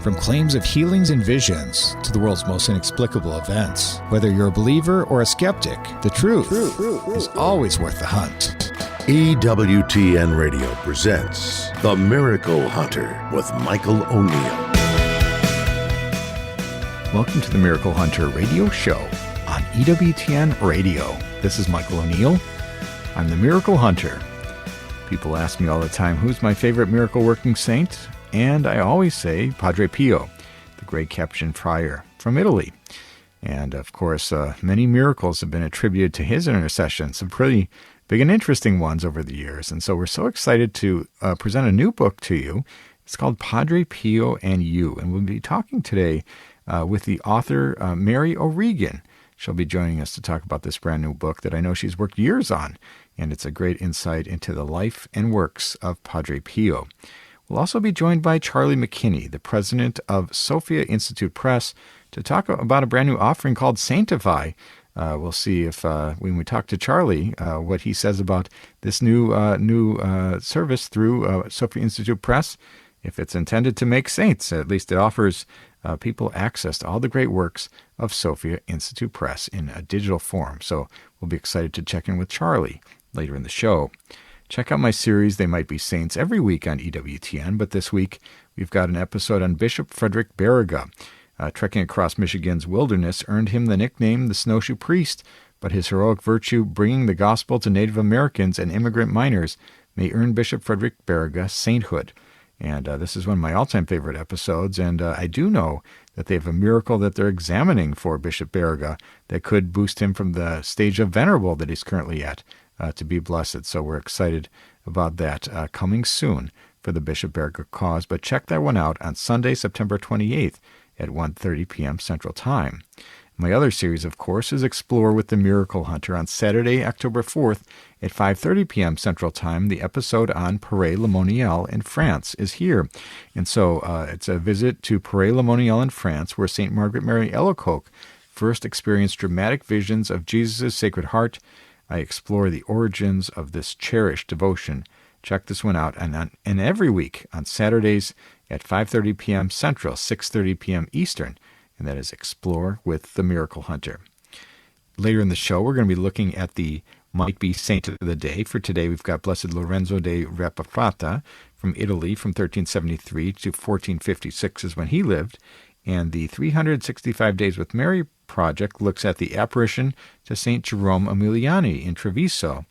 From claims of healings and visions to the world's most inexplicable events, whether you're a believer or a skeptic, the truth is always worth the hunt. EWTN Radio presents The Miracle Hunter with Michael O'Neill. Welcome to the Miracle Hunter radio show on EWTN Radio. This is Michael O'Neill. I'm the Miracle Hunter. People ask me all the time, who's my favorite miracle-working saint? And I always say Padre Pio, the great Capuchin friar from Italy. And of course, many miracles have been attributed to his intercession, some pretty big and interesting ones over the years. And so we're so excited to present a new book to you. It's called Padre Pio and You. And we'll be talking today with the author, Mary O'Regan. She'll be joining us to talk about this brand new book that I know she's worked years on. And it's a great insight into the life and works of Padre Pio. We'll also be joined by Charlie McKinney, the president of Sophia Institute Press, to talk about a brand new offering called Saintify. We'll see if, when we talk to Charlie, what he says about this new service through Sophia Institute Press, if it's intended to make saints. At least it offers people access to all the great works of Sophia Institute Press in a digital form. So we'll be excited to check in with Charlie later in the show. Check out my series, They Might Be Saints, every week on EWTN, but this week we've got an episode on Bishop Frederick Baraga. Trekking across Michigan's wilderness earned him the nickname the Snowshoe Priest, but his heroic virtue bringing the gospel to Native Americans and immigrant miners may earn Bishop Frederick Baraga sainthood. And this is one of my all-time favorite episodes, and I do know that they have a miracle that they're examining for Bishop Baraga that could boost him from the stage of venerable that he's currently at to be blessed. So we're excited about that coming soon for the Bishop Baraga cause. But check that one out on Sunday, September 28th at 1:30 p.m. Central Time. My other series, of course, is Explore with the Miracle Hunter on Saturday, October 4th at 5:30 p.m. Central Time. The episode on Paray-le-Monial in France is here. And so it's a visit to Paray-le-Monial in France, where St. Margaret Mary Alacoque first experienced dramatic visions of Jesus' Sacred Heart. I explore the origins of this cherished devotion. Check this one out. And every week on Saturdays at 5:30 p.m. Central, 6:30 p.m. Eastern. And that is Explore with the Miracle Hunter. Later in the show, we're going to be looking at the Might Be Saint of the Day. For today, we've got Blessed Lorenzo de Rapafrata from Italy from 1373 to 1456 is when he lived. And the 365 Days with Mary project looks at the apparition to St. Jerome Emiliani in Treviso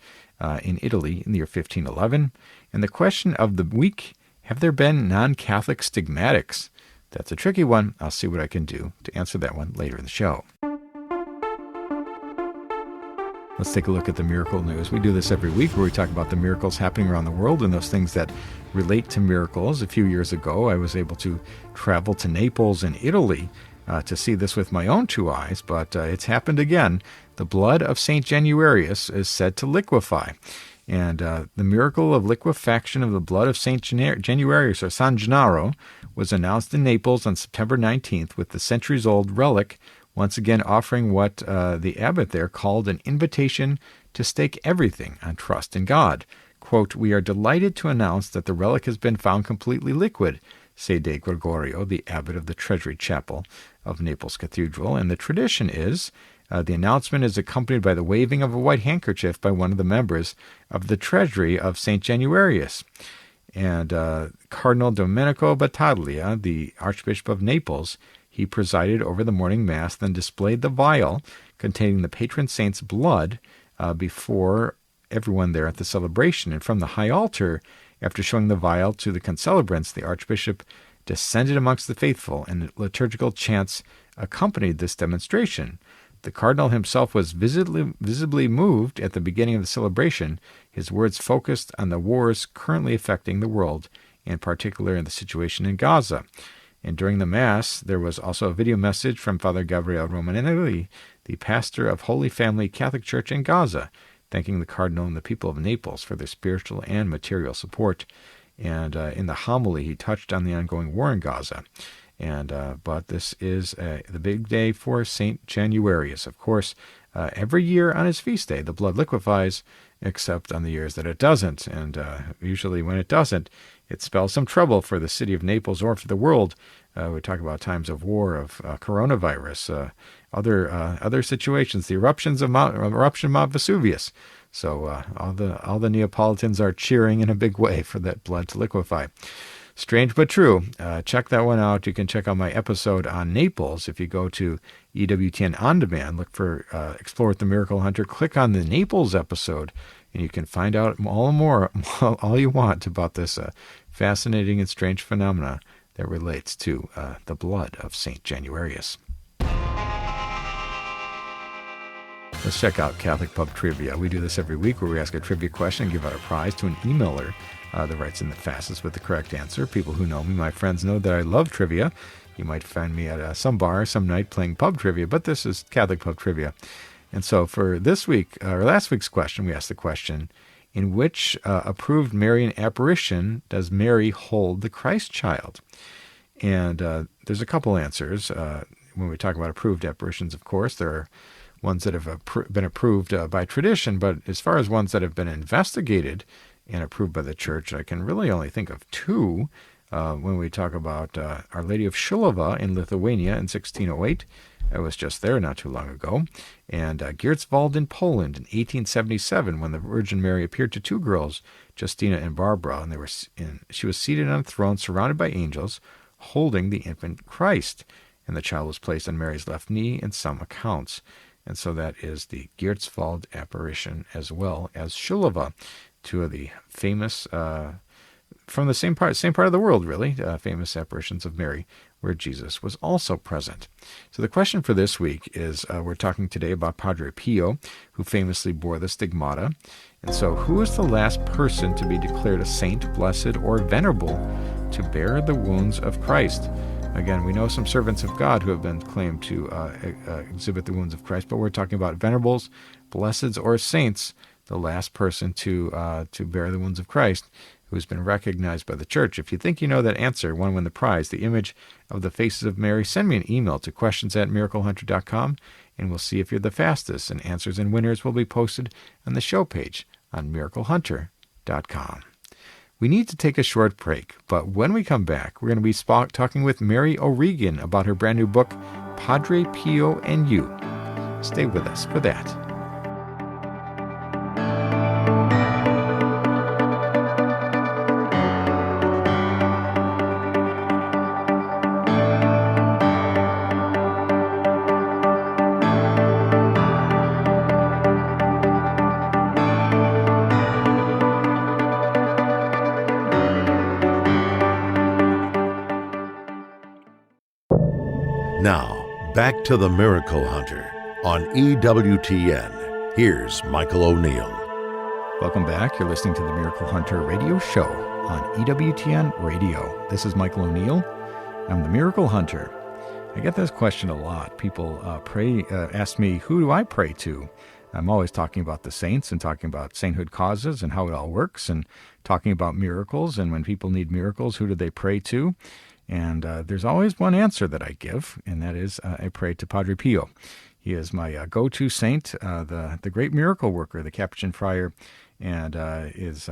in Italy in the year 1511. And the question of the week, have there been non-Catholic stigmatics? That's a tricky one. I'll see what I can do to answer that one later in the show. Let's take a look at the miracle news. We do this every week where we talk about the miracles happening around the world and those things that relate to miracles. A few years ago, I was able to travel to Naples in Italy to see this with my own two eyes, but it's happened again. The blood of St. Januarius is said to liquefy. And the miracle of liquefaction of the blood of St. Januarius, or San Gennaro, was announced in Naples on September 19th with the centuries-old relic once again offering what the abbot there called an invitation to stake everything on trust in God. Quote, "We are delighted to announce that the relic has been found completely liquid," say De Gregorio, the abbot of the Treasury Chapel of Naples Cathedral. And the tradition is the announcement is accompanied by the waving of a white handkerchief by one of the members of the treasury of St. Januarius. And Cardinal Domenico Battaglia, the Archbishop of Naples, he presided over the morning mass, then displayed the vial containing the patron saint's blood before everyone there at the celebration. And from the high altar, after showing the vial to the concelebrants, the Archbishop descended amongst the faithful, and liturgical chants accompanied this demonstration. The cardinal himself was visibly moved at the beginning of the celebration. His words focused on the wars currently affecting the world, in particular in the situation in Gaza. And during the Mass, there was also a video message from Father Gabriele Romanelli, the pastor of Holy Family Catholic Church in Gaza, thanking the cardinal and the people of Naples for their spiritual and material support. And in the homily, he touched on the ongoing war in Gaza. But this is the big day for St. Januarius. Of course, every year on his feast day, the blood liquefies, except on the years that it doesn't. And usually when it doesn't, it spells some trouble for the city of Naples or for the world. We talk about times of war, of coronavirus, other situations, the eruption of Mount Vesuvius. So all the Neapolitans are cheering in a big way for that blood to liquefy. Strange but true. Check that one out. You can check out my episode on Naples. If you go to EWTN On Demand, look for Explore with the Miracle Hunter, click on the Naples episode, and you can find out all you want about this fascinating and strange phenomena that relates to the blood of St. Januarius. Let's check out Catholic Pub Trivia. We do this every week where we ask a trivia question and give out a prize to an emailer that writes in the fastest with the correct answer. People who know me, my friends, know that I love trivia. You might find me at some bar some night playing pub trivia, but this is Catholic Pub Trivia. And so for this week, or last week's question, we asked the question, in which approved Marian apparition does Mary hold the Christ child? And there's a couple answers. When we talk about approved apparitions, of course, there are ones that have been approved by tradition, but as far as ones that have been investigated and approved by the Church, I can really only think of two. When we talk about Our Lady of Shilowa in Lithuania in 1608, I was just there not too long ago, and Giertzwald in Poland in 1877, when the Virgin Mary appeared to two girls, Justina and Barbara, and she was seated on a throne surrounded by angels, holding the infant Christ, and the child was placed on Mary's left knee in some accounts. And so that is the Giertzwald apparition, as well as Shilowa, two of the famous, from the same part of the world, really, famous apparitions of Mary, where Jesus was also present. So the question for this week is, we're talking today about Padre Pio, who famously bore the stigmata. And so who is the last person to be declared a saint, blessed, or venerable to bear the wounds of Christ? Again, we know some servants of God who have been claimed to exhibit the wounds of Christ, but we're talking about venerables, blesseds, or saints, the last person to bear the wounds of Christ, who's been recognized by the Church. If you think you know that answer, want to win the prize, the image of the faces of Mary, send me an email to questions@miraclehunter.com, and we'll see if you're the fastest, and answers and winners will be posted on the show page on miraclehunter.com. We need to take a short break, but when we come back, we're going to be talking with Mary O'Regan about her brand new book, Padre Pio and You. Stay with us for that. Now, back to the Miracle Hunter on EWTN. Here's Michael O'Neill. Welcome back. You're listening to the Miracle Hunter radio show on EWTN Radio. This is Michael O'Neill. I'm the Miracle Hunter. I get this question a lot. People ask me, who do I pray to? I'm always talking about the saints and talking about sainthood causes and how it all works, and talking about miracles. And when people need miracles, who do they pray to? And there's always one answer that I give, and that is I pray to Padre Pio. He is my go-to saint, the great miracle worker, the Capuchin friar, and his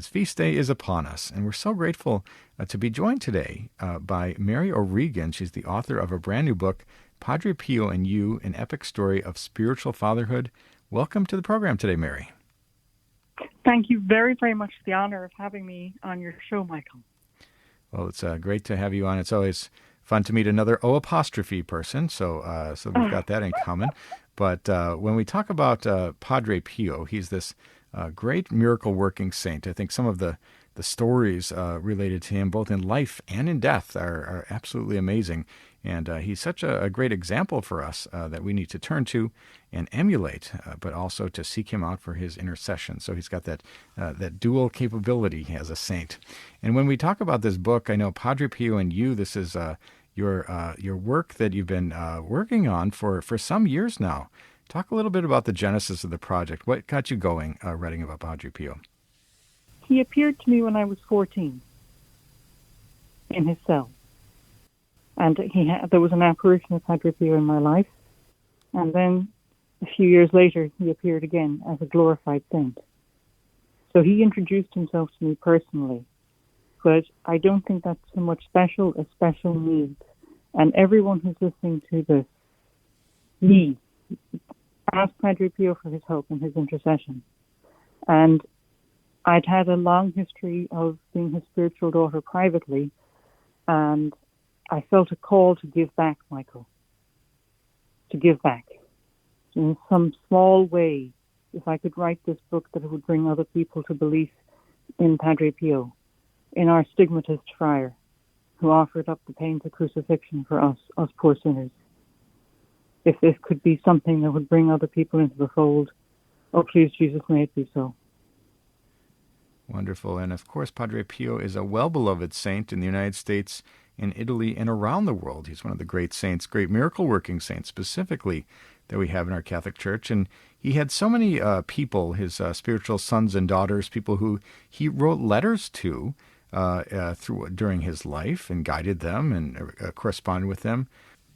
feast day is upon us. And we're so grateful to be joined today by Mary O'Regan. She's the author of a brand new book, Padre Pio and You, an epic story of spiritual fatherhood. Welcome to the program today, Mary. Thank you very, very much for the honor of having me on your show, Michael. Well, it's great to have you on. It's always fun to meet another O apostrophe person, so we've got that in common. But when we talk about Padre Pio, he's this great miracle-working saint. I think some of the stories related to him, both in life and in death, are absolutely amazing. And he's such a great example for us that we need to turn to and emulate, but also to seek him out for his intercession. So he's got that dual capability as a saint. And when we talk about this book, I know Padre Pio and You, this is your work that you've been working on for some years now. Talk a little bit about the genesis of the project. What got you going writing about Padre Pio? He appeared to me when I was 14 in his cell. And there was an apparition of Padre Pio in my life. And then a few years later, he appeared again as a glorified saint. So he introduced himself to me personally But I don't think that's so much special as special needs. And everyone who's listening to this, me, ask Padre Pio for his help and his intercession. And I'd had a long history of being his spiritual daughter privately, and I felt a call to give back, Michael. To give back. In some small way, if I could write this book that it would bring other people to belief in Padre Pio, in our stigmatist friar, who offered up the pains of crucifixion for us poor sinners. If this could be something that would bring other people into the fold, oh, please, Jesus, may it be so. Wonderful. And of course, Padre Pio is a well-beloved saint in the United States, in Italy, and around the world. He's one of the great saints, great miracle-working saints specifically, that we have in our Catholic Church. And he had so many people, his spiritual sons and daughters, people who he wrote letters to during his life and guided them and corresponded with them.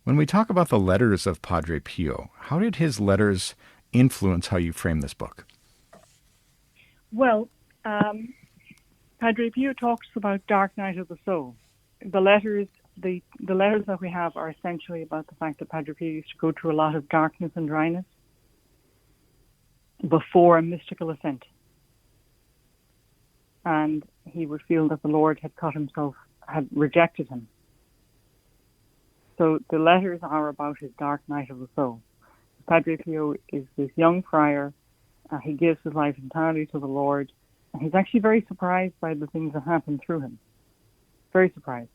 When we talk about the letters of Padre Pio, how did his letters influence how you frame this book? Well, Padre Pio talks about dark night of the soul. The letters that we have are essentially about the fact that Padre Pio used to go through a lot of darkness and dryness before a mystical ascent. And he would feel that the Lord had rejected him. So the letters are about his dark night of the soul. Padre Pio is this young friar. He gives his life entirely to the Lord. And he's actually very surprised by the things that happen through him. Very surprised.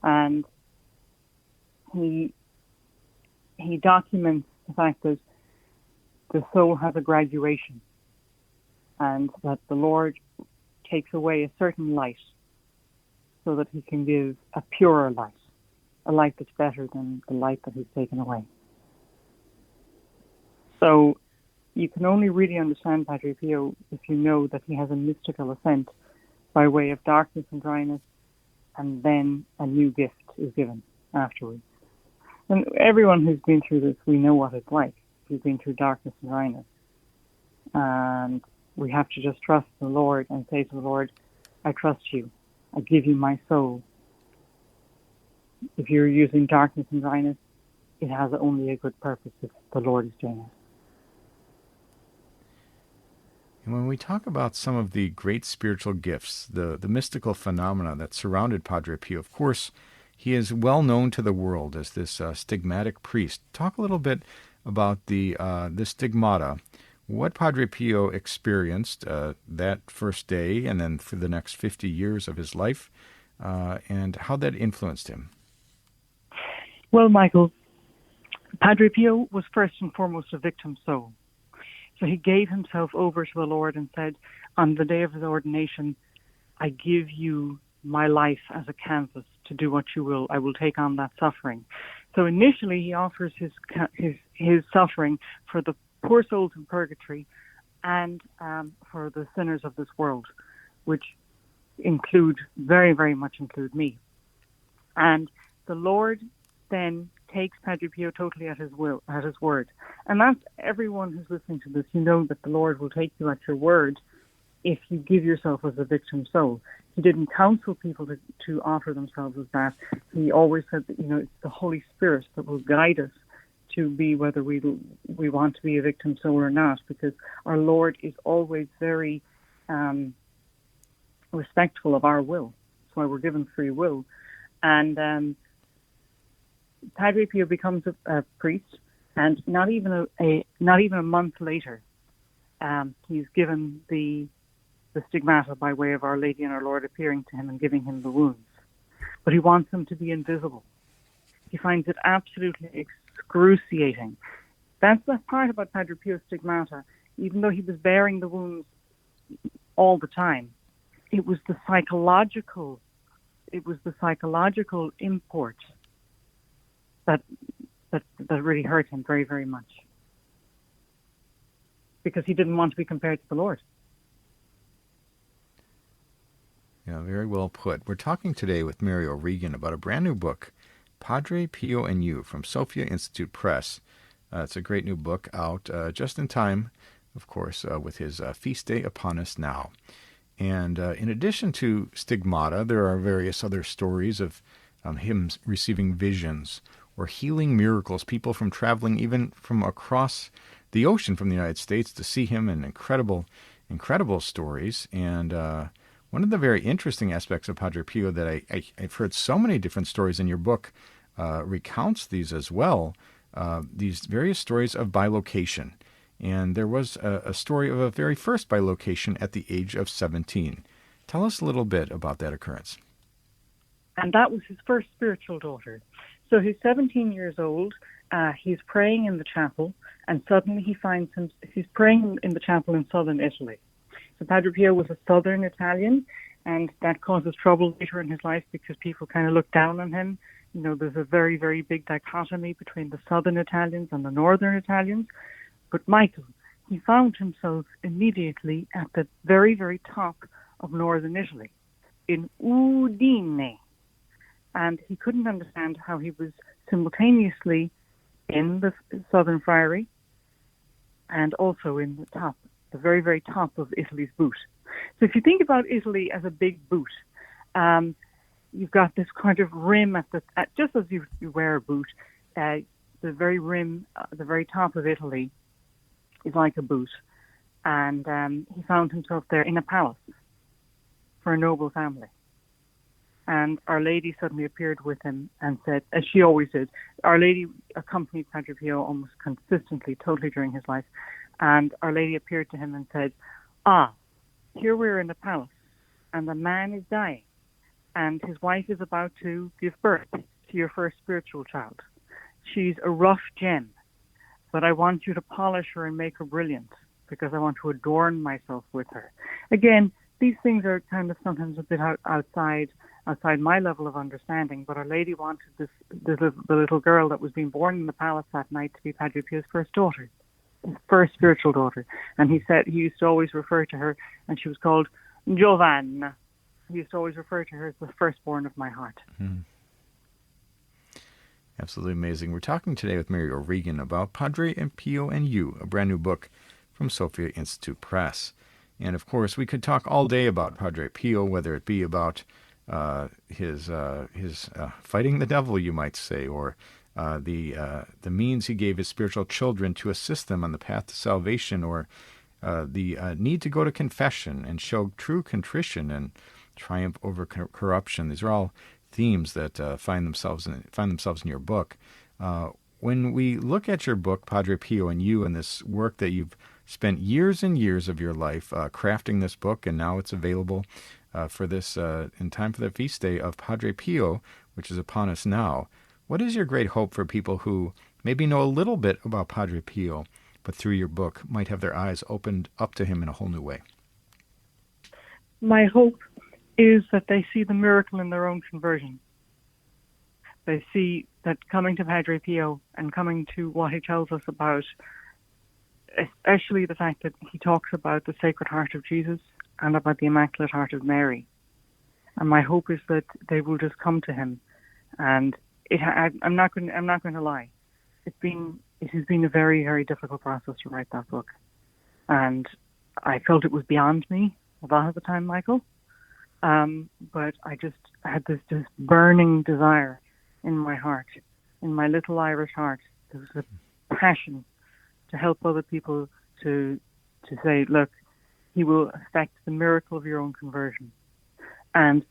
And he documents the fact that the soul has a graduation and that the Lord takes away a certain light so that he can give a purer light, a light that's better than the light that he's taken away. So you can only really understand Padre Pio if you know that he has a mystical ascent by way of darkness and dryness, and then a new gift is given afterwards. And everyone who's been through this, we know what it's like. We've been through darkness and dryness. And we have to just trust the Lord and say to the Lord, I trust you. I give you my soul. If you're using darkness and dryness, it has only a good purpose if the Lord is doing it. And when we talk about some of the great spiritual gifts, the mystical phenomena that surrounded Padre Pio, of course, he is well known to the world as this stigmatic priest. Talk a little bit about the stigmata, what Padre Pio experienced that first day and then for the next 50 years of his life, and how that influenced him. Well, Michael, Padre Pio was first and foremost a victim soul. So he gave himself over to the Lord and said, on the day of his ordination, I give you my life as a canvas to do what you will. I will take on that suffering. So initially he offers his suffering for the poor souls in purgatory and for the sinners of this world, which very, very much include me. And the Lord then takes Padre Pio totally at his word. And that's everyone who's listening to this. You know that the Lord will take you at your word if you give yourself as a victim soul. He didn't counsel people to offer themselves as that. He always said that, it's the Holy Spirit that will guide us to be whether we want to be a victim soul or not, because our Lord is always very respectful of our will. That's why we're given free will. And Padre Pio becomes a priest, and not even a month later, he's given the stigmata by way of Our Lady and our Lord appearing to him and giving him the wounds. But he wants them to be invisible. He finds it absolutely excruciating. That's the part about Padre Pio's stigmata. Even though he was bearing the wounds all the time, it was the psychological import that really hurt him very, very much, because he didn't want to be compared to the Lord. Yeah, very well put. We're talking today with Mary O'Regan about a brand new book, Padre Pio and You, from Sophia Institute Press. It's a great new book out just in time, of course, with his feast day upon us now. And in addition to stigmata, there are various other stories of him receiving visions or healing miracles, people from traveling even from across the ocean from the United States to see him, and incredible stories. And one of the very interesting aspects of Padre Pio that I've heard so many different stories in your book recounts these as well, these various stories of bilocation. And there was a story of a very first bilocation at the age of 17. Tell us a little bit about that occurrence. And that was his first spiritual daughter. So he's 17 years old. He's praying in the chapel, and suddenly he's praying in the chapel in southern Italy. So Padre Pio was a southern Italian, and that causes trouble later in his life because people kind of look down on him. You know, there's a very, very big dichotomy between the southern Italians and the northern Italians. But Michael, he found himself immediately at the very, very top of northern Italy, in Udine. And he couldn't understand how he was simultaneously in the southern friary and also in the very, very top of Italy's boot. So if you think about Italy as a big boot, you've got this kind of rim just as you wear a boot, the very rim, the very top of Italy is like a boot. And he found himself there in a palace for a noble family. And Our Lady suddenly appeared with him and said, as she always did, Our Lady accompanied Padre Pio almost consistently, totally during his life. And Our Lady appeared to him and said, here we're in the palace, and the man is dying, and his wife is about to give birth to your first spiritual child. She's a rough gem, but I want you to polish her and make her brilliant, because I want to adorn myself with her. Again, these things are kind of sometimes a bit outside my level of understanding, but Our Lady wanted the little girl that was being born in the palace that night to be Padre Pio's first daughter, his first spiritual daughter. And he said he used to always refer to her, and she was called Giovanna. He used to always refer to her as the firstborn of my heart. Mm. Absolutely amazing. We're talking today with Mary O'Regan about Padre Pio and You, a brand new book from Sophia Institute Press. And of course, we could talk all day about Padre Pio, whether it be about his fighting the devil, you might say, or the means he gave his spiritual children to assist them on the path to salvation, or the need to go to confession and show true contrition and triumph over corruption. These are all themes that find themselves in your book. When we look at your book, Padre Pio and You, and this work that you've spent years and years of your life crafting this book, and now it's available for this in time for the feast day of Padre Pio, which is upon us now. What is your great hope for people who maybe know a little bit about Padre Pio, but through your book might have their eyes opened up to him in a whole new way? My hope is that they see the miracle in their own conversion. They see that coming to Padre Pio and coming to what he tells us about, especially the fact that he talks about the Sacred Heart of Jesus and about the Immaculate Heart of Mary. And my hope is that they will just come to him. And I'm not going to lie. It has been a very, very difficult process to write that book. And I felt it was beyond me a lot of the time, Michael. But I had this just burning desire in my heart, in my little Irish heart. There was a passion to help other people to say, look, he will affect the miracle of your own conversion. And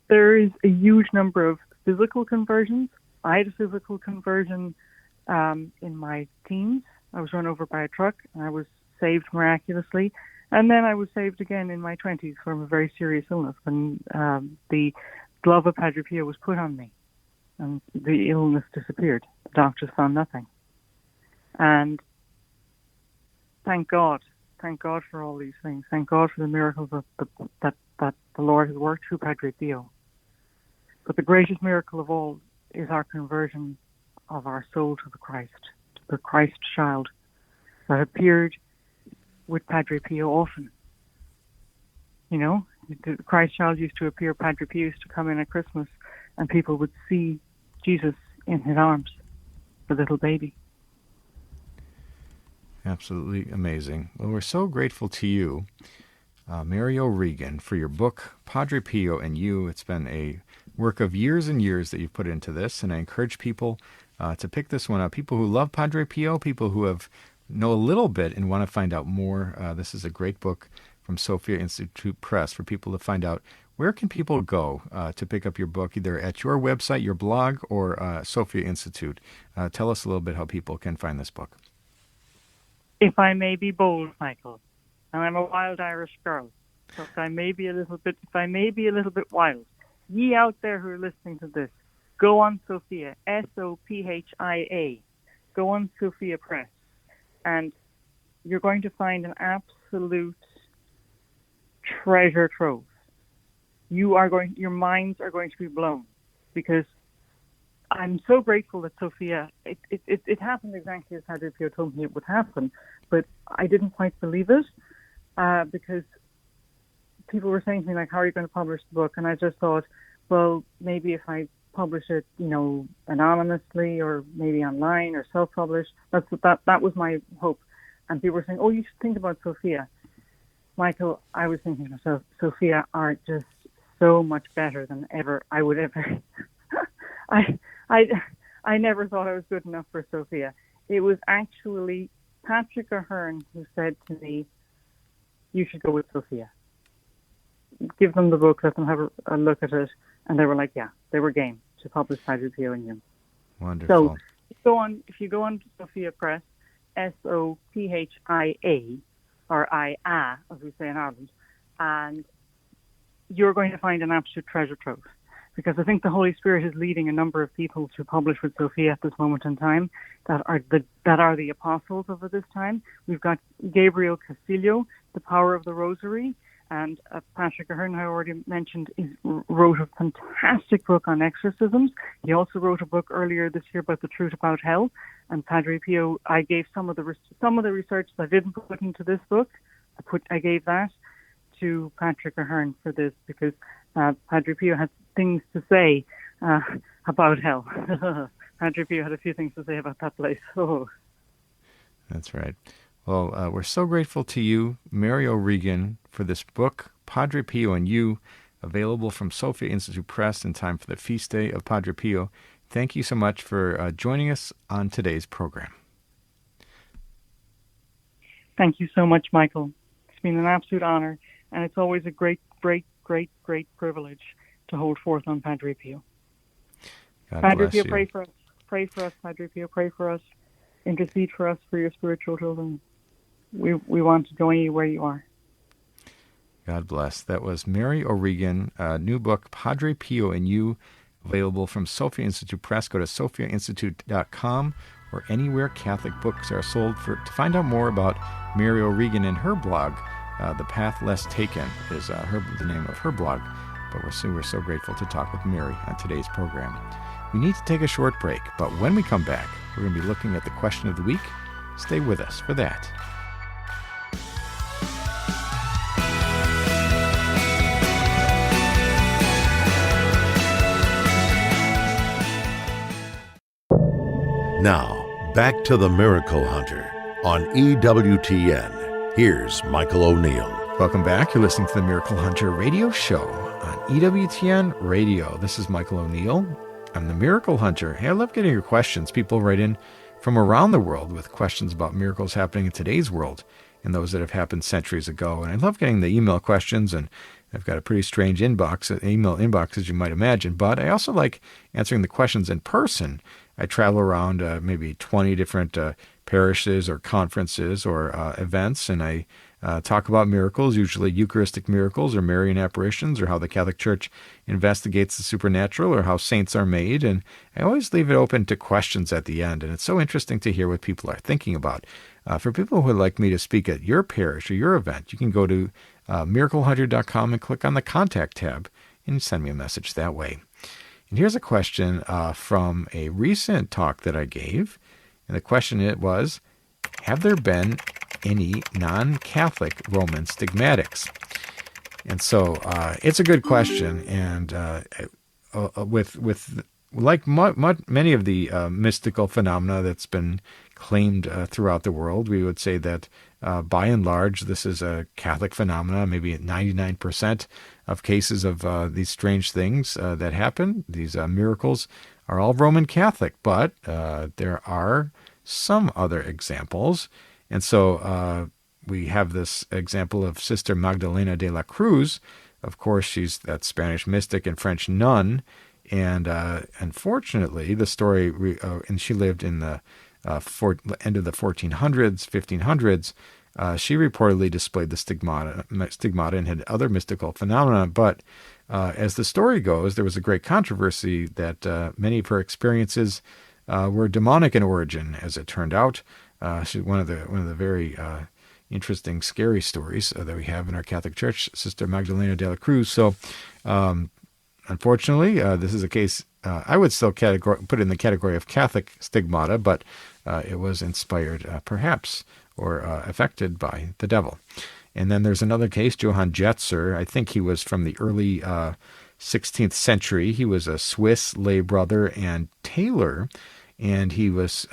there is a huge number of physical conversions. I had a physical conversion in my teens. I was run over by a truck, and I was saved miraculously. And then I was saved again in my 20s from a very serious illness when the glove of Padre Pio was put on me, and the illness disappeared. The doctors found nothing. And thank God for all these things. Thank God for the miracles that the Lord has worked through Padre Pio. But the greatest miracle of all is our conversion of our soul to the Christ child that appeared with Padre Pio often. You know, the Christ child used to appear. Padre Pio used to come in at Christmas, and people would see Jesus in his arms, the little baby. Absolutely amazing. Well, we're so grateful to you Mary O'Regan, for your book, Padre Pio and You. It's been a work of years and years that you've put into this, and I encourage people to pick this one up. People who love Padre Pio, people who know a little bit and want to find out more. This is a great book from Sophia Institute Press for people to find out where can people go to pick up your book, either at your website, your blog, or Sophia Institute. Tell us a little bit how people can find this book. If I may be bold, Michael, and I'm a wild Irish girl, so if I may be a little bit wild, ye out there who are listening to this, go on Sophia, Sophia. Go on Sophia Press, and you're going to find an absolute treasure trove. Your minds are going to be blown, because I'm so grateful that Sophia, it happened exactly as Padre Pio told me it would happen, but I didn't quite believe it, because people were saying to me, like, how are you going to publish the book? And I just thought, well, maybe if I publish it, anonymously, or maybe online, or self-publish, that was my hope. And people were saying, oh, you should think about Sophia. Michael, I was thinking to myself, Sophia are just so much better than ever I would ever. I never thought I was good enough for Sophia. It was actually Patrick Ahern who said to me, you should go with Sophia. Give them the book, let them have a look at it. And they were like, yeah, they were game to publish Padre Pio and You. Wonderful. So if you go on to Sophia Press, Sophia, or I-A, as we say in Ireland, and you're going to find an absolute treasure trove. Because I think the Holy Spirit is leading a number of people to publish with Sophia at this moment in time that are the apostles of this time. We've got Gabriel Castillo, The Power of the Rosary, and Patrick Ahern, I already mentioned, wrote a fantastic book on exorcisms. He also wrote a book earlier this year about the truth about hell. And Padre Pio, I gave some of the research that I didn't put into this book. I gave that to Patrick Ahern for this, because Padre Pio had things to say about hell. Padre Pio had a few things to say about that place. Oh. That's right. Well, we're so grateful to you, Mary O'Regan, for this book, Padre Pio and You, available from Sophia Institute Press in time for the feast day of Padre Pio. Thank you so much for joining us on today's program. Thank you so much, Michael. It's been an absolute honor, and it's always a great, great, great, great privilege to hold forth on Padre Pio. God Padre bless Pio, you. pray for us. Pray for us, Padre Pio. Pray for us. Intercede for us, for your spiritual children. We want to join you where you are. God bless. That was Mary O'Regan, new book, Padre Pio and You, available from Sophia Institute Press. Go to sophiainstitute.com or anywhere Catholic books are sold to find out more about Mary O'Regan and her blog. The Path Less Taken is the name of her blog. But we're so grateful to talk with Mary on today's program. We need to take a short break, but when we come back, we're going to be looking at the question of the week. Stay with us for that. Now, back to the Miracle Hunter on EWTN. Here's Michael O'Neill. Welcome back. You're listening to the Miracle Hunter radio show on EWTN Radio. This is Michael O'Neill. I'm the Miracle Hunter. Hey, I love getting your questions. People write in from around the world with questions about miracles happening in today's world and those that have happened centuries ago. And I love getting the email questions, and I've got a pretty strange email inbox, as you might imagine. But I also like answering the questions in person. I travel around maybe 20 different parishes or conferences or events, and I talk about miracles, usually Eucharistic miracles or Marian apparitions, or how the Catholic Church investigates the supernatural, or how saints are made. And I always leave it open to questions at the end, and it's so interesting to hear what people are thinking about. For people who would like me to speak at your parish or your event, you can go to miraclehunter.com and click on the Contact tab and send me a message that way. And here's a question from a recent talk that I gave. And the question was, have there been any non-Catholic Roman stigmatics? And so it's a good question. And with like many of the mystical phenomena that's been claimed throughout the world, we would say that by and large, this is a Catholic phenomena. Maybe 99% of cases of these strange things that happen, these miracles, are all Roman Catholic. But there are some other examples. And so we have this example of Sister Magdalena de la Cruz. Of course, she's that Spanish mystic and French nun. And unfortunately, the story, and she lived in the end of the 1400s, 1500s, she reportedly displayed the stigmata and had other mystical phenomena. But as the story goes, there was a great controversy that many of her experiences were demonic in origin, as it turned out. She's one of the very interesting, scary stories that we have in our Catholic Church, Sister Magdalena de la Cruz. So, unfortunately, this is a case I would still put in the category of Catholic stigmata, but it was inspired, perhaps, or affected by the devil. And then there's another case, Johann Jetzer. I think he was from the early 16th century. He was a Swiss lay brother and tailor, and he was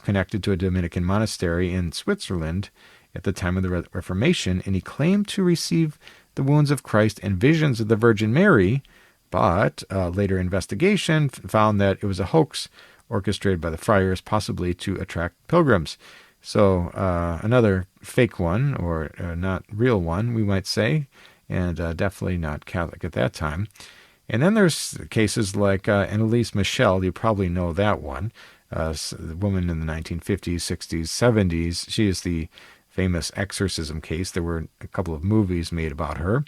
connected to a Dominican monastery in Switzerland at the time of the Reformation, and he claimed to receive the wounds of Christ and visions of the Virgin Mary, but later investigation found that it was a hoax orchestrated by the friars, possibly to attract pilgrims. So another fake one, or not real one, we might say, and definitely not Catholic at that time. And then there's cases like Anneliese Michel. You probably know that one. The woman in the 1950s, 60s, 70s. She is the famous exorcism case. There were a couple of movies made about her.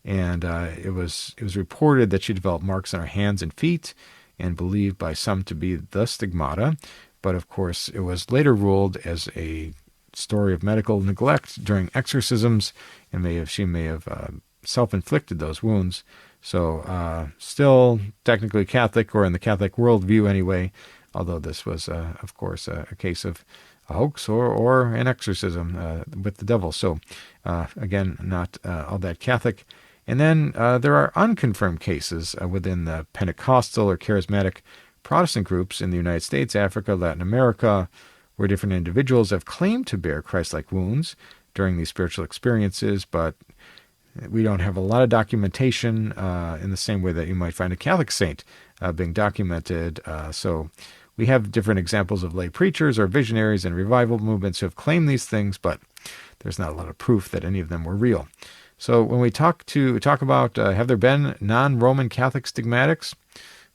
And it was reported that she developed marks on her hands and feet, and believed by some to be the stigmata. But of course, it was later ruled as a story of medical neglect during exorcisms, and she may have self-inflicted those wounds. So still technically Catholic, or in the Catholic worldview anyway, although this was, of course, a case of a hoax or an exorcism with the devil. So again, not all that Catholic. And then there are unconfirmed cases within the Pentecostal or charismatic Protestant groups in the United States, Africa, Latin America, where different individuals have claimed to bear Christ-like wounds during these spiritual experiences, but we don't have a lot of documentation in the same way that you might find a Catholic saint being documented. So we have different examples of lay preachers or visionaries and revival movements who have claimed these things, but there's not a lot of proof that any of them were real. So when we talk about have there been non-Roman Catholic stigmatics?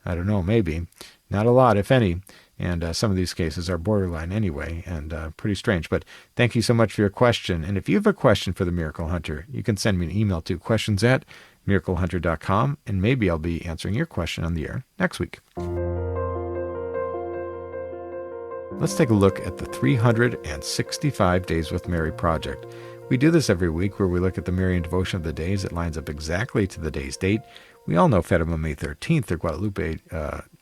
I don't know, maybe. Not a lot, if any. And some of these cases are borderline anyway, and pretty strange. But thank you so much for your question. And if you have a question for the Miracle Hunter, you can send me an email to questions@miraclehunter.com, and maybe I'll be answering your question on the air next week. Let's take a look at the 365 Days with Mary project. We do this every week, where we look at the Marian devotion of the days. It lines up exactly to the day's date. We all know Fatima May 13th, or Guadalupe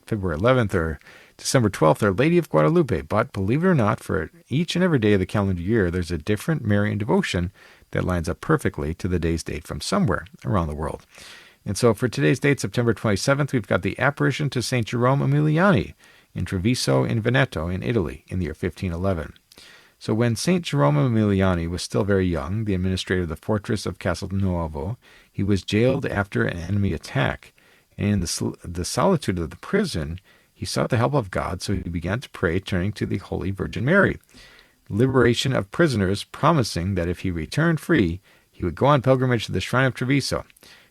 February 11th, or December 12th, or Lady of Guadalupe. But believe it or not, for each and every day of the calendar year, there's a different Marian devotion that lines up perfectly to the day's date from somewhere around the world. And so for today's date, September 27th, we've got the apparition to St. Jerome Emiliani in Treviso in Veneto in Italy in the year 1511. So when St. Jerome Emiliani was still very young, the administrator of the fortress of Castelnuovo, he was jailed after an enemy attack. And in the solitude of the prison, he sought the help of God, so he began to pray, turning to the Holy Virgin Mary. Liberation of prisoners, promising that if he returned free, he would go on pilgrimage to the shrine of Treviso.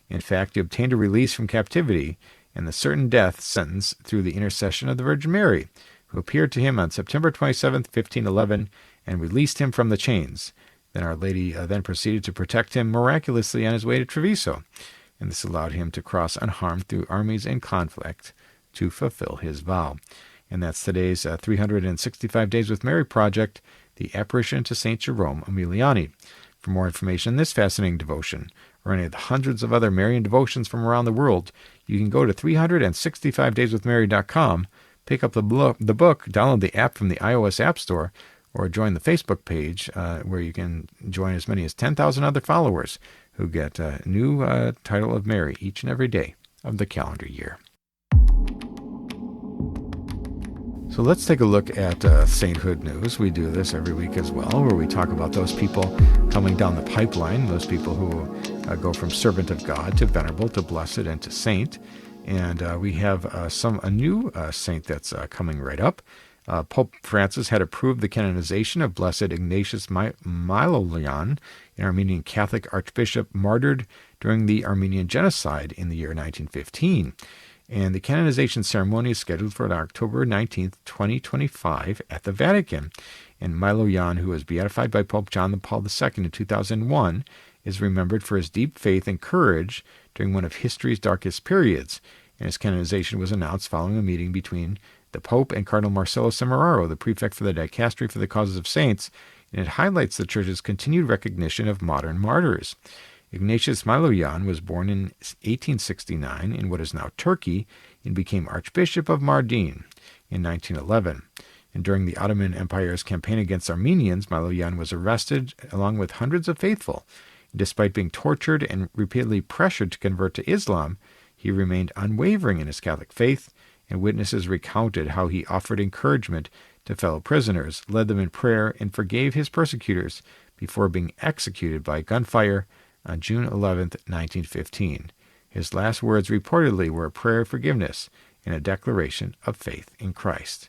In fact, he obtained a release from captivity and the certain death sentence through the intercession of the Virgin Mary, who appeared to him on September 27, 1511, and released him from the chains. Then Our Lady then proceeded to protect him miraculously on his way to Treviso, and this allowed him to cross unharmed through armies in conflict to fulfill his vow. And that's today's 365 Days with Mary project, the apparition to St. Jerome Emiliani. For more information on this fascinating devotion, or any of the hundreds of other Marian devotions from around the world, you can go to 365dayswithmary.com, pick up the book, download the app from the iOS App Store, or join the Facebook page where you can join as many as 10,000 other followers who get a new title of Mary each and every day of the calendar year. So let's take a look at sainthood news. We do this every week as well, where we talk about those people coming down the pipeline, those people who go from servant of God to venerable to blessed and to saint. And we have a new saint that's coming right up. Pope Francis had approved the canonization of Blessed Ignatius Marian, an Armenian Catholic archbishop martyred during the Armenian genocide in the year 1915. And the canonization ceremony is scheduled for October 19th, 2025 at the Vatican. And Marian, who was beatified by Pope John Paul II in 2001, is remembered for his deep faith and courage during one of history's darkest periods. And his canonization was announced following a meeting between the Pope and Cardinal Marcello Semeraro, the prefect for the Dicastery for the Causes of Saints, and it highlights the Church's continued recognition of modern martyrs. Ignatius Marian was born in 1869 in what is now Turkey and became Archbishop of Mardin in 1911. And during the Ottoman Empire's campaign against Armenians, Marian was arrested along with hundreds of faithful. Despite being tortured and repeatedly pressured to convert to Islam, he remained unwavering in his Catholic faith, and witnesses recounted how he offered encouragement to fellow prisoners, led them in prayer, and forgave his persecutors before being executed by gunfire on June 11, 1915. His last words reportedly were a prayer of forgiveness and a declaration of faith in Christ.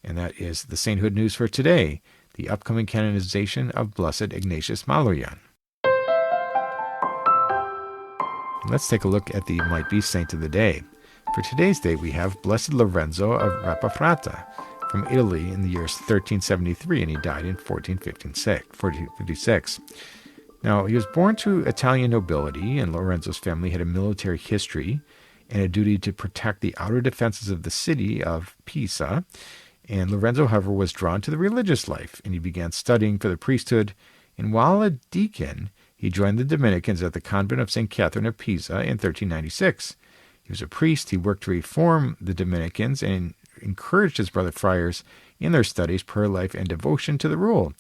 And that is the sainthood news for today, the upcoming canonization of Blessed Ignatius Marian. Let's take a look at the might-be saint of the day. For today's day, we have Blessed Lorenzo of Rapafrata from Italy in the year 1373, and he died in 1456. Now, he was born to Italian nobility, and Lorenzo's family had a military history and a duty to protect the outer defenses of the city of Pisa. And Lorenzo, however, was drawn to the religious life, and he began studying for the priesthood. And while a deacon, he joined the Dominicans at the convent of St. Catherine of Pisa in 1396. He was a priest. He worked to reform the Dominicans and encouraged his brother friars in their studies, prayer life, and devotion to the rule.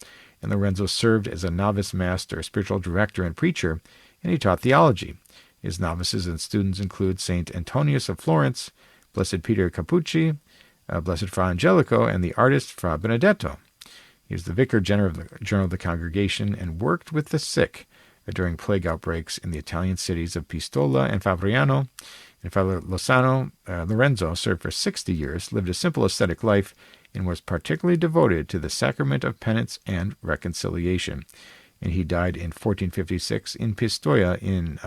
And Lorenzo served as a novice master, spiritual director, and preacher, and he taught theology. His novices and students include Saint Antonius of Florence, Blessed Peter Capucci, Blessed Fra Angelico, and the artist Fra Benedetto. He was the vicar general of the congregation and worked with the sick during plague outbreaks in the Italian cities of Pistola and Fabriano. And Father Lozano Lorenzo served for 60 years, lived a simple ascetic life, and was particularly devoted to the sacrament of penance and reconciliation. And he died in 1456 in Pistoia in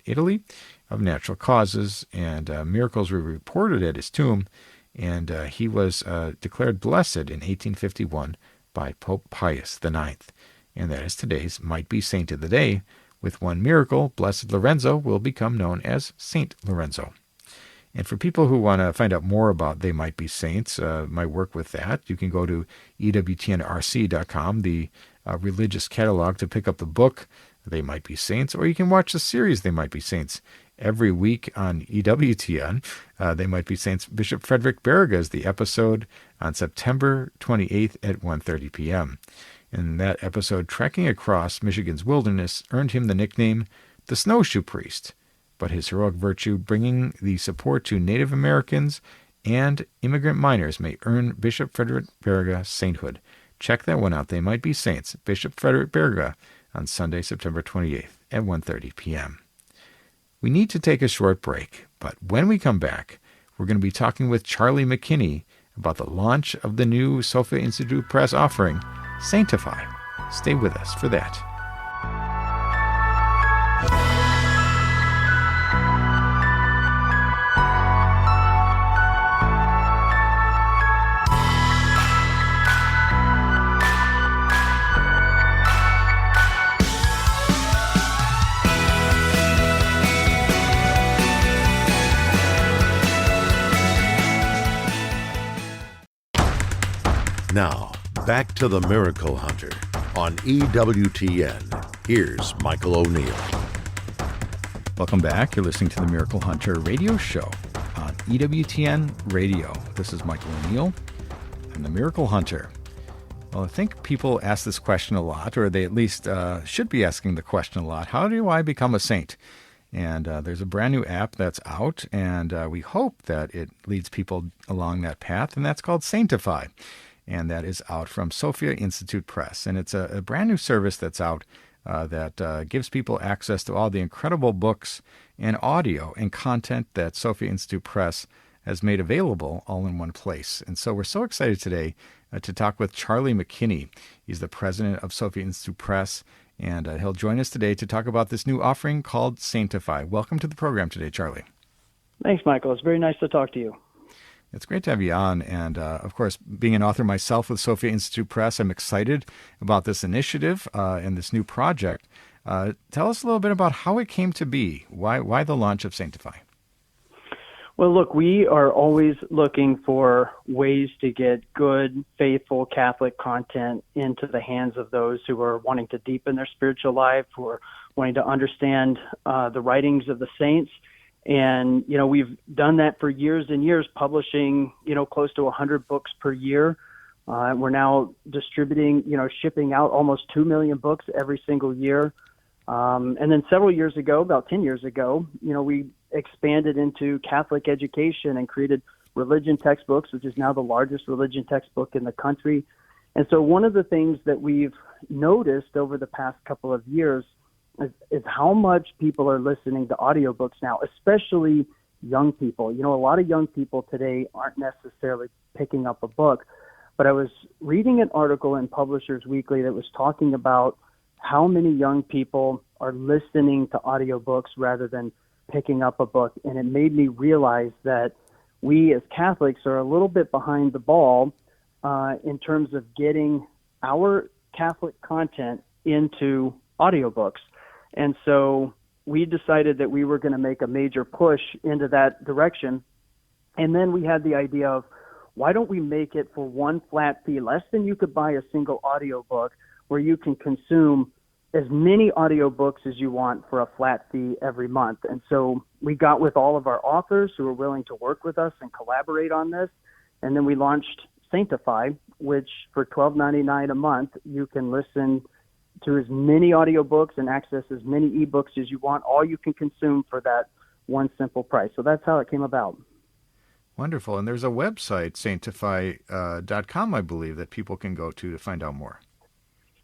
Italy of natural causes, and miracles were reported at his tomb, and he was declared blessed in 1851 by Pope Pius IX. And that is today's might-be saint of the day. With one miracle, Blessed Lorenzo will become known as Saint Lorenzo. And for people who want to find out more about They Might Be Saints, my work with that, you can go to EWTNRC.com, the religious catalog, to pick up the book, They Might Be Saints, or you can watch the series They Might Be Saints every week on EWTN. They Might Be Saints. Bishop Frederick Berga is the episode on September 28th at 1:30 p.m. And that episode, Trekking Across Michigan's Wilderness, earned him the nickname the Snowshoe Priest, but his heroic virtue bringing the support to Native Americans and immigrant miners may earn Bishop Frederick Berga sainthood. Check that one out. They Might Be Saints, Bishop Frederick Berga, on Sunday, September 28th at 1:30 p.m. We need to take a short break, but when we come back, we're going to be talking with Charlie McKinney about the launch of the new Sophia Institute Press offering, Saintify. Stay with us for that. Now, back to the Miracle Hunter on EWTN. Here's Michael O'Neill. Welcome back. You're listening to the Miracle Hunter radio show on EWTN Radio. This is Michael O'Neill. I'm the Miracle Hunter. Well, I think people ask this question a lot, or they at least should be asking the question a lot. How do I become a saint? And there's a brand new app that's out, and we hope that it leads people along that path, and that's called Saintify. And that is out from Sophia Institute Press. And it's a brand new service that's out that gives people access to all the incredible books and audio and content that Sophia Institute Press has made available all in one place. And so we're so excited today to talk with Charlie McKinney. He's the president of Sophia Institute Press, and he'll join us today to talk about this new offering called Saintify. Welcome to the program today, Charlie. Thanks, Michael. It's very nice to talk to you. It's great to have you on. And of course, being an author myself with Sophia Institute Press, I'm excited about this initiative and this new project. Tell us a little bit about how it came to be. Why the launch of Saintify? Well, look, we are always looking for ways to get good, faithful Catholic content into the hands of those who are wanting to deepen their spiritual life, who are wanting to understand the writings of the saints. And, we've done that for years and years, publishing, close to 100 books per year. We're now distributing, shipping out almost 2 million books every single year. And then several years ago, about 10 years ago, we expanded into Catholic education and created religion textbooks, which is now the largest religion textbook in the country. And so one of the things that we've noticed over the past couple of years is how much people are listening to audiobooks now, especially young people. A lot of young people today aren't necessarily picking up a book. But I was reading an article in Publishers Weekly that was talking about how many young people are listening to audiobooks rather than picking up a book. And it made me realize that we as Catholics are a little bit behind the ball in terms of getting our Catholic content into audiobooks. And so we decided that we were going to make a major push into that direction. And then we had the idea of, why don't we make it for one flat fee, less than you could buy a single audiobook, where you can consume as many audiobooks as you want for a flat fee every month. And so we got with all of our authors who were willing to work with us and collaborate on this. And then we launched Saintify, which for $12.99 a month, you can listen to as many audiobooks and access as many ebooks as you want, all you can consume for that one simple price. So that's how it came about. Wonderful. And there's a website, saintify.com, I believe, that people can go to find out more.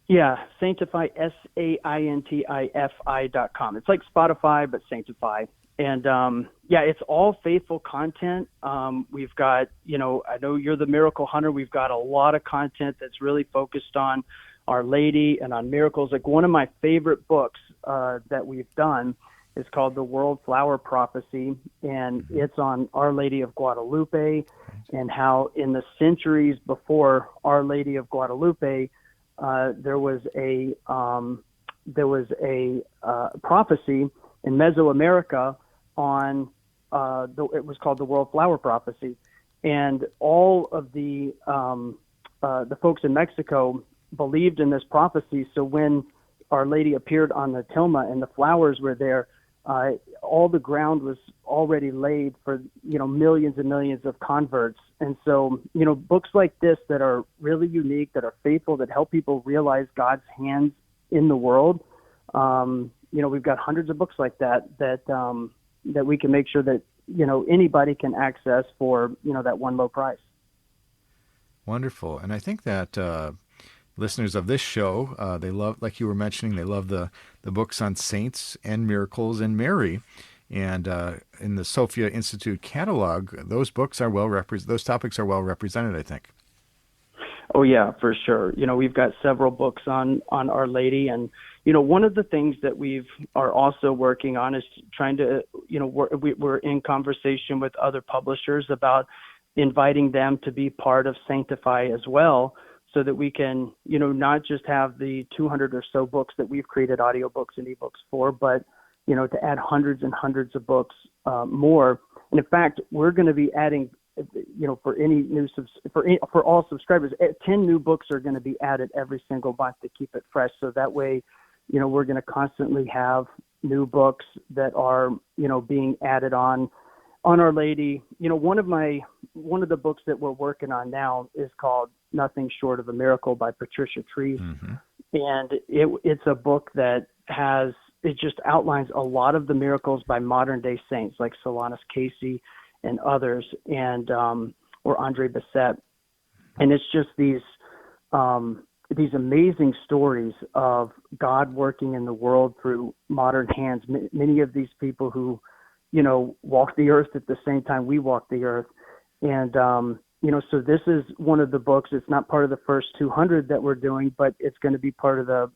Yeah, Saintify, SAINTIFI.com. It's like Spotify, but Saintify. And it's all faithful content. We've got, I know you're the Miracle Hunter. We've got a lot of content that's really focused on Our Lady and on miracles. Like one of my favorite books that we've done is called The World Flower Prophecy, and it's on Our Lady of Guadalupe and how in the centuries before Our Lady of Guadalupe, there was a prophecy in Mesoamerica on it was called the World Flower Prophecy, and all of the folks in Mexico believed in this prophecy. So when Our Lady appeared on the tilma and the flowers were there, all the ground was already laid for millions and millions of converts. And so books like this that are really unique, that are faithful, that help people realize God's hands in the world. We've got hundreds of books like that we can make sure that anybody can access for that one low price. Wonderful. And I think that listeners of this show, they love, like you were mentioning, they love the books on saints and miracles and Mary. And in the Sophia Institute catalog, those books are those topics are well represented, I think. Oh yeah, for sure. We've got several books on Our Lady, and one of the things that we are also working on is trying to, we're in conversation with other publishers about inviting them to be part of Saintify as well, so that we can, not just have the 200 or so books that we've created audiobooks and ebooks for, but, to add hundreds and hundreds of books more. And in fact, we're going to be adding, for any new, for all subscribers, 10 new books are going to be added every single month to keep it fresh. So that way, we're going to constantly have new books that are, being added on Our Lady. One of the books that we're working on now is called Nothing Short of a Miracle by Patricia Treese. Mm-hmm. And it's a book that has it just outlines a lot of the miracles by modern day saints like Solanus Casey and others, and or Andre Bessette. And it's just these amazing stories of God working in the world through modern hands. Many of these people who, walk the earth at the same time we walk the earth. And, so this is one of the books. It's not part of the first 200 that we're doing, but it's going to be part of the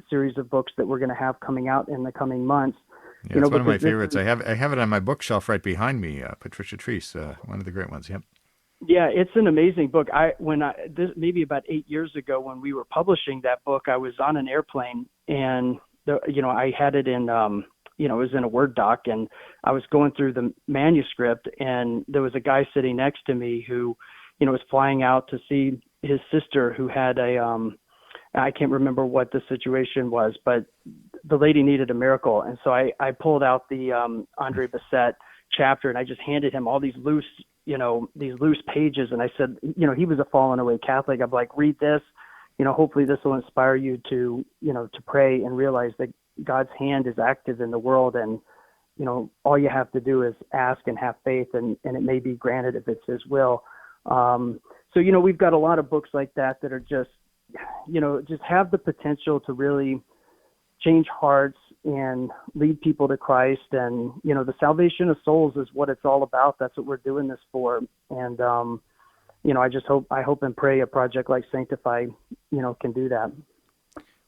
series of books that we're going to have coming out in the coming months. Yeah, it's one of my favorites. I have it on my bookshelf right behind me. Patricia Treese, one of the great ones. Yep. Yeah, it's an amazing book. Maybe about 8 years ago when we were publishing that book, I was on an airplane and I had it in it was in a Word doc, and I was going through the manuscript, and there was a guy sitting next to me who, was flying out to see his sister who had I can't remember what the situation was, but the lady needed a miracle. And so I pulled out the Andre Bessette chapter, and I just handed him all these loose pages. And I said, he was a fallen away Catholic. I'm like, read this, hopefully this will inspire you to pray and realize that God's hand is active in the world. And, all you have to do is ask and have faith, and it may be granted if it's his will. So, we've got a lot of books like that are just have the potential to really change hearts and lead people to Christ. And, the salvation of souls is what it's all about. That's what we're doing this for. And, I hope and pray a project like Saintify, can do that.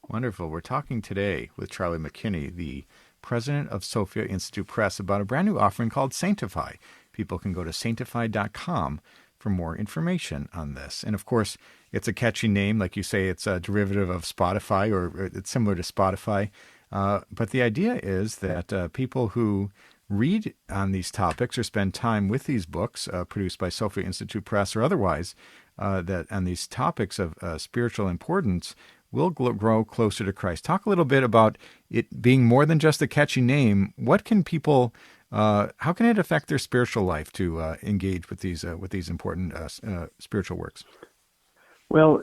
Wonderful. We're talking today with Charlie McKinney, the president of Sophia Institute Press, about a brand new offering called Saintify. People can go to saintify.com for more information on this. And of course, it's a catchy name. Like you say, it's a derivative of Spotify, or it's similar to Spotify. But the idea is that people who read on these topics or spend time with these books produced by Sophia Institute Press or otherwise, that on these topics of spiritual importance will grow closer to Christ. Talk a little bit about it being more than just a catchy name. What can people how can it affect their spiritual life to engage with these important spiritual works? Well,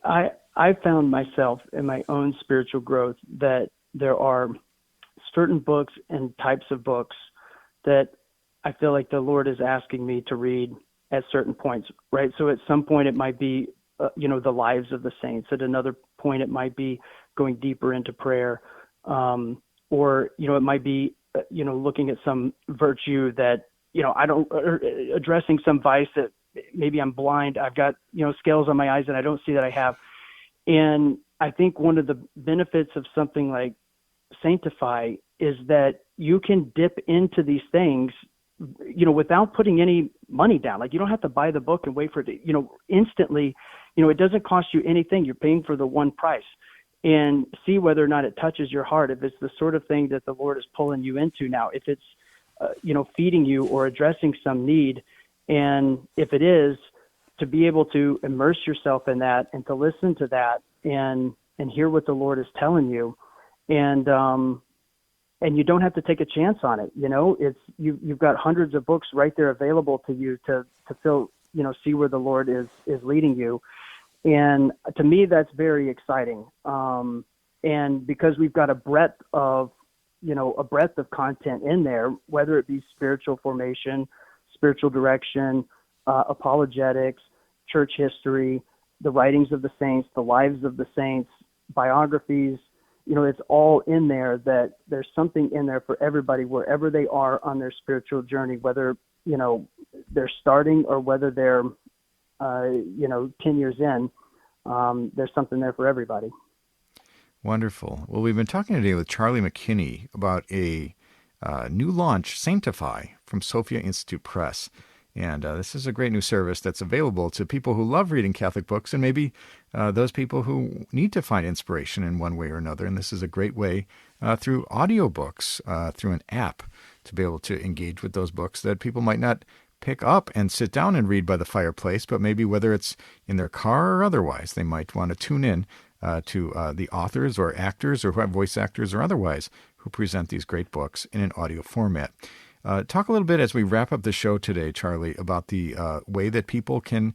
I found myself in my own spiritual growth that there are certain books and types of books that I feel like the Lord is asking me to read at certain points, right? So at some point it might be, the lives of the saints. At another point it might be going deeper into prayer, or it might be looking at some virtue that, or addressing some vice that maybe I'm blind. I've got, scales on my eyes and I don't see that I have. And I think one of the benefits of something like Saintify is that you can dip into these things, without putting any money down. Like, you don't have to buy the book and wait for it to, instantly, it doesn't cost you anything. You're paying for the one price. And see whether or not it touches your heart, if it's the sort of thing that the Lord is pulling you into now, if it's, feeding you or addressing some need. And if it is, to be able to immerse yourself in that and to listen to that and hear what the Lord is telling you. And you don't have to take a chance on it. You've got hundreds of books right there available to you to feel, see where the Lord is leading you. And to me, that's very exciting. And because we've got a breadth of content in there, whether it be spiritual formation, spiritual direction, apologetics, church history, the writings of the saints, the lives of the saints, biographies, it's all in there. That there's something in there for everybody, wherever they are on their spiritual journey, whether, they're starting or whether they're, 10 years in, there's something there for everybody. Wonderful. Well, we've been talking today with Charlie McKinney about a new launch, Saintify, from Sophia Institute Press. And this is a great new service that's available to people who love reading Catholic books and maybe those people who need to find inspiration in one way or another. And this is a great way through audiobooks, through an app, to be able to engage with those books that people might not pick up and sit down and read by the fireplace, but maybe whether it's in their car or otherwise, they might want to tune in to the authors or actors or voice actors or otherwise who present these great books in an audio format. Talk a little bit as we wrap up the show today, Charlie, about the way that people can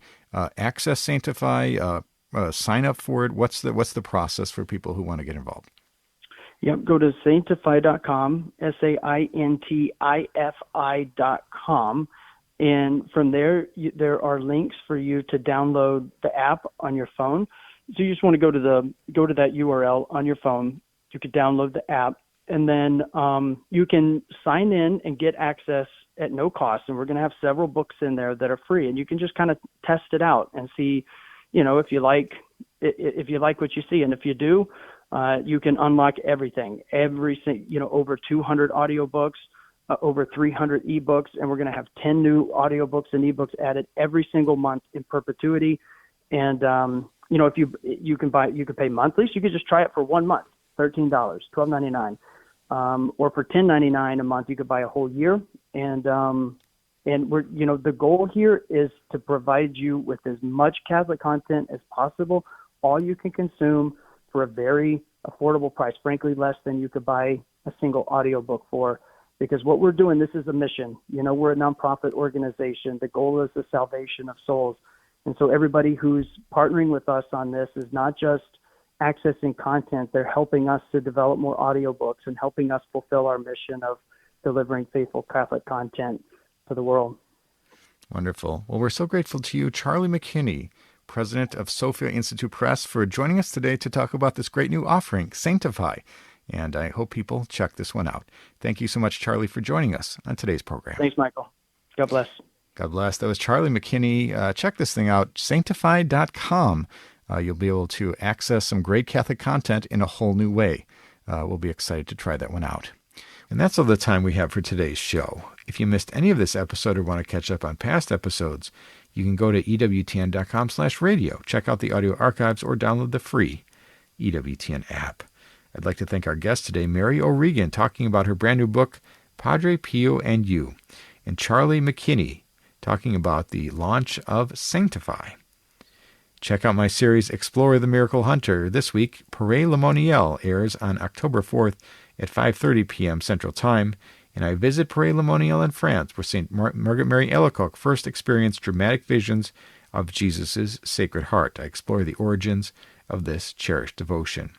access Saintify, sign up for it. What's the process for people who want to get involved? Yep, go to saintify.com, saintify.com, and from there, there are links for you to download the app on your phone. So you just want to go to that URL on your phone. You could download the app, and then you can sign in and get access at no cost. And we're going to have several books in there that are free, and you can just kind of test it out and see, if you like what you see, and if you do. You can unlock everything, over 200 audiobooks, over 300 ebooks, and we're going to have 10 new audiobooks and ebooks added every single month in perpetuity. And if you can pay monthly, so you could just try it for 1 month, $13, $12.99, or for $10.99 a month, you could buy a whole year. And we're the goal here is to provide you with as much Catholic content as possible, all you can consume, for a very affordable price, frankly, less than you could buy a single audiobook for. Because what we're doing, this is a mission. We're a nonprofit organization. The goal is the salvation of souls. And so everybody who's partnering with us on this is not just accessing content. They're helping us to develop more audiobooks and helping us fulfill our mission of delivering faithful Catholic content to the world. Wonderful. Well, we're so grateful to you, Charlie McKinney, President of Sophia Institute Press, for joining us today to talk about this great new offering, Saintify. And I hope people check this one out. Thank you so much, Charlie, for joining us on today's program. Thanks, Michael. God bless. God bless. That was Charlie McKinney. Check this thing out, saintify.com. You'll be able to access some great Catholic content in a whole new way. We'll be excited to try that one out. And that's all the time we have for today's show. If you missed any of this episode or want to catch up on past episodes, you can go to EWTN.com/radio, check out the audio archives, or download the free EWTN app. I'd like to thank our guest today, Mary O'Regan, talking about her brand new book, Padre Pio and You, and Charlie McKinney, talking about the launch of Saintify. Check out my series, Explore the Miracle Hunter. This week, Père Le Monial airs on October 4th at 5:30 p.m. Central Time, and I visit Père Le Monial in France, where St. Margaret Mary Alacoque first experienced dramatic visions of Jesus' Sacred Heart. I explore the origins of this cherished devotion.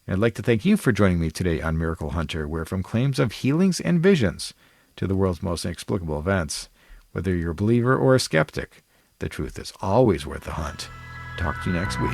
And I'd like to thank you for joining me today on Miracle Hunter, where from claims of healings and visions to the world's most inexplicable events, whether you're a believer or a skeptic, the truth is always worth the hunt. Talk to you next week.